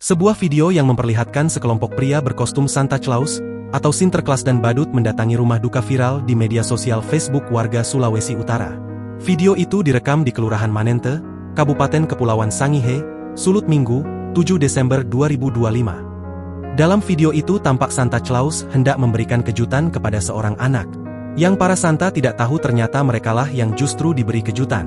Sebuah video yang memperlihatkan sekelompok pria berkostum Santa Claus atau Sinterklas dan badut mendatangi rumah duka viral di media sosial Facebook warga Sulawesi Utara. Video itu direkam di Kelurahan Manente, Kabupaten Kepulauan Sangihe, Sulut Minggu, 7 Desember 2025. Dalam video itu tampak Santa Claus hendak memberikan kejutan kepada seorang anak. Yang para Santa tidak tahu ternyata merekalah yang justru diberi kejutan.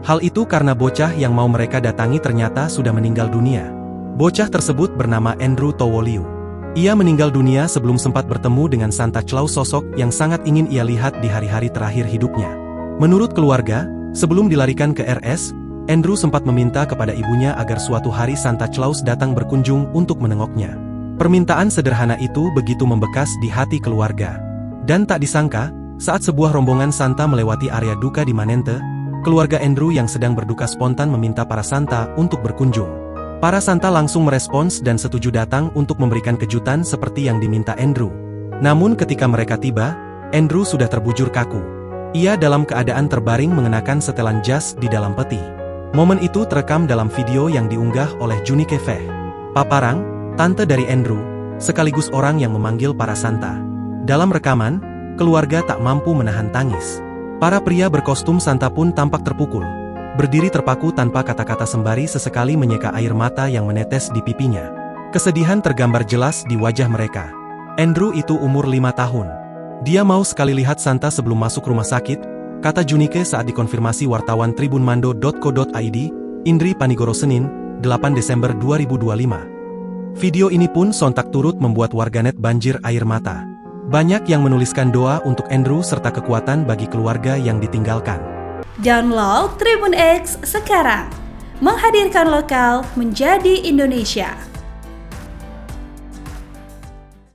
Hal itu karena bocah yang mau mereka datangi ternyata sudah meninggal dunia. Bocah tersebut bernama Andrew Towoliu. Ia meninggal dunia sebelum sempat bertemu dengan Santa Claus, sosok yang sangat ingin ia lihat di hari-hari terakhir hidupnya. Menurut keluarga, sebelum dilarikan ke RS, Andrew sempat meminta kepada ibunya agar suatu hari Santa Claus datang berkunjung untuk menengoknya. Permintaan sederhana itu begitu membekas di hati keluarga. Dan tak disangka, saat sebuah rombongan Santa melewati area duka di Manente, keluarga Andrew yang sedang berduka spontan meminta para Santa untuk berkunjung. Para Santa langsung merespons dan setuju datang untuk memberikan kejutan seperti yang diminta Andrew. Namun ketika mereka tiba, Andrew sudah terbujur kaku. Ia dalam keadaan terbaring mengenakan setelan jas di dalam peti. Momen itu terekam dalam video yang diunggah oleh Junike Feh, Paparang, tante dari Andrew, sekaligus orang yang memanggil para Santa. Dalam rekaman, keluarga tak mampu menahan tangis. Para pria berkostum Santa pun tampak terpukul. Berdiri terpaku tanpa kata-kata sembari sesekali menyeka air mata yang menetes di pipinya. Kesedihan tergambar jelas di wajah mereka. Andrew itu umur 5 tahun. Dia mau sekali lihat Santa sebelum masuk rumah sakit, kata Junike saat dikonfirmasi wartawan tribunmando.co.id, Indri Panigoro Senin, 8 Desember 2025. Video ini pun sontak turut membuat warganet banjir air mata. Banyak yang menuliskan doa untuk Andrew serta kekuatan bagi keluarga yang ditinggalkan. Download Tribun X sekarang, menghadirkan lokal menjadi Indonesia.